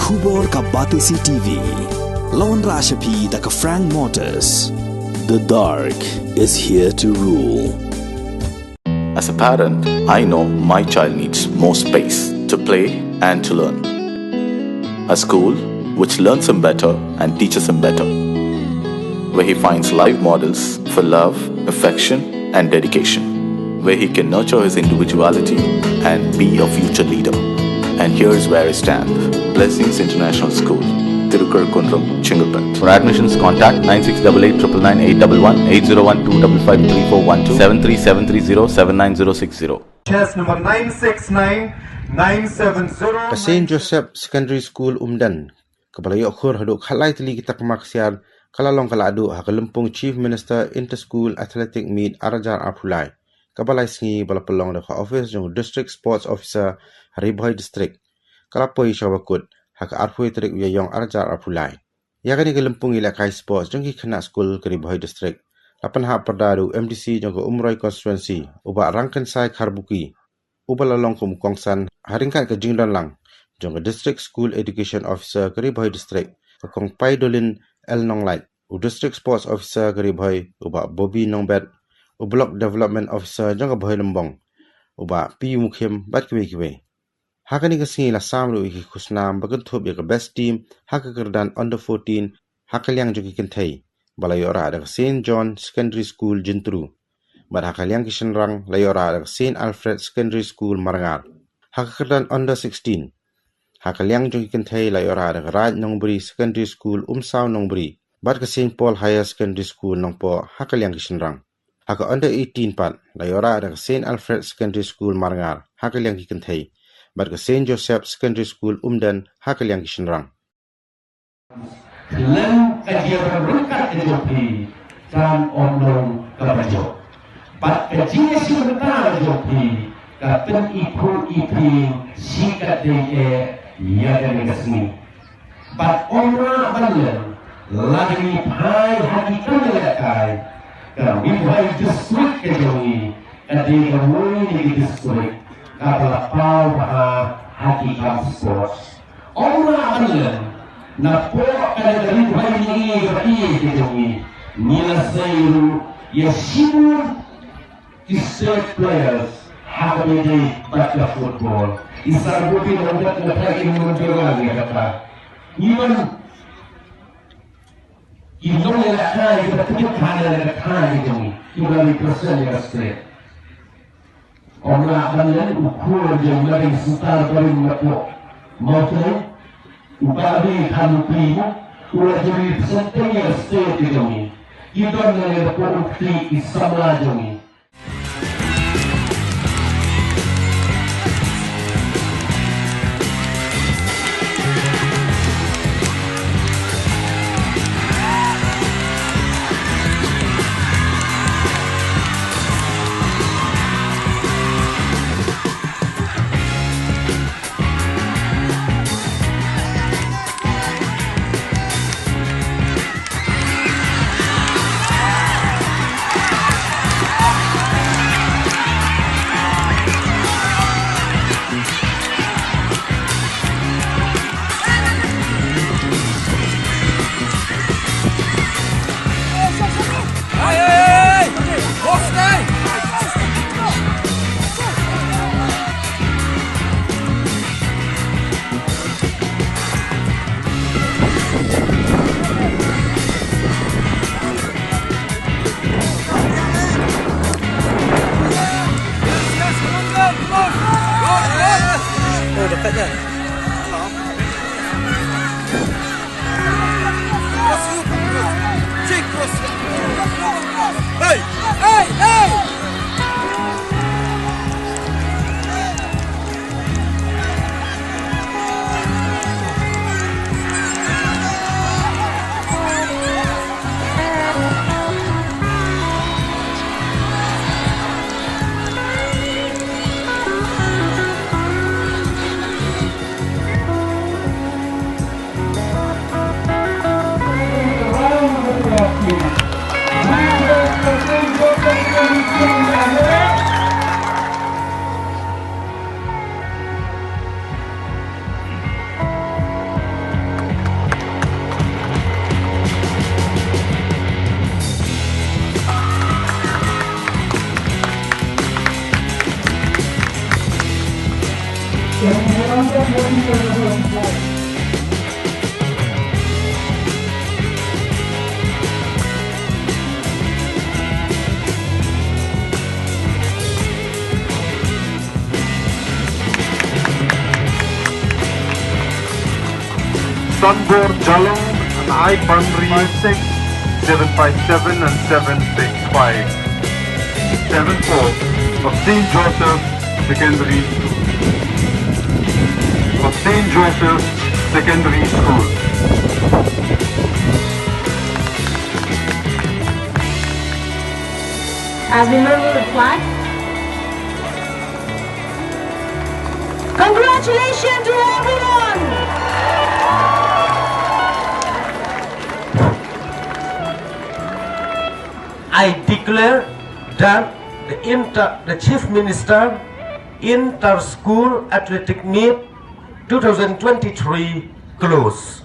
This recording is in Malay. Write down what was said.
Khubor ka Batisi TV. Lawan Rashapi da ka Frank Motors. The dark is here to rule. As a parent, I know my child needs more space to play and to learn. A school which learns him better and teaches him better, where he finds live models for love, affection and dedication, where he can nurture his individuality and be a future leader. And here's where I stand. Blessings International School, Tirukurakkundram, Chingalpet. For admissions, contact 9688 801 73730 73730 Chess number 969970. Saint Joseph Secondary School Umdan. Kapalayo Khur haduk halai Tylli kita Takma Ksiar kalalong kaladu hakalempung Chief Minister Inter-School Athletic Meet Arajar Apulai. Kabalai singi balapelong da office jong District Sports Officer Haribhai District. Kalapoi Shawakut haka arpui trik uyayong Arajar Apulai. Yakani kalempung ilakai sports jong kena school Haribhai District. Lapan hak perdadu MDC jong ke Umroi Constituency ubak rangkan sai Karbuki. Ubalalong kumukongsan haringkan ke Jingdon Lang jong ke District School Education Officer Haribhai District ke Kong Pai Dolin El Nong Light u District Sports Officer Haribhai ubak Bobby Nongbet u Block Development Officer jong ke Bhai Lembong ubak Pi Mukhem bat kiwe-kiwe. Hakani ke singi la samlu iki kusnam bagentup ya ke best team haka kerdan under 14 hakaliang jong kentai balayora ada ke St. John Secondary School Jintru. Bad hakaliang kishenrang layora ada ke St. Alfred Secondary School Marangar. Haka kerdan under 16 hakaliang jong kentai layora ada ke Raj Nongbri Secondary School Umsau Nongbri. Bad ke St. Paul Higher Secondary School Nongpo hakaliang kishenrang. Haka under 18 pat layora ada ke St. Alfred Secondary School Marangar hakaliang kentai. Bad ke St. Joseph Secondary School Umdan hakaliang kishenrang. Leng kajian berkat kejopi dan onong kebajo. Bat kajian sebentar kejopi katen iku ipi sikat deke ya dan kesini. Bat ora balen lagi pai hakikat lekai. Kami pai district kejopi kadi kami di district kapal pau hakikat sports. Ora balen na po kada dari buhay ni bagi kami nila sayu yashimur state players have been back football isar buti nangat na tracking mo joga ni kata even nila kai kita tikit kana na kai kami iba ni person ya state ona banlan ukur yang dari sutar baru mapo mau Ubabi kamu primo, ulah jadi sentenya state ini. Itu adalah korupsi Islam ini. Thank you. Sunbor Jalam and I Bandri 6, 757 and 765. 7-4 of St. Joseph Secondary School. Of St. Joseph Secondary School. As we lower the flag, congratulations to everyone! I declare that the Chief Minister Inter-School Athletic Meet 2023 closed.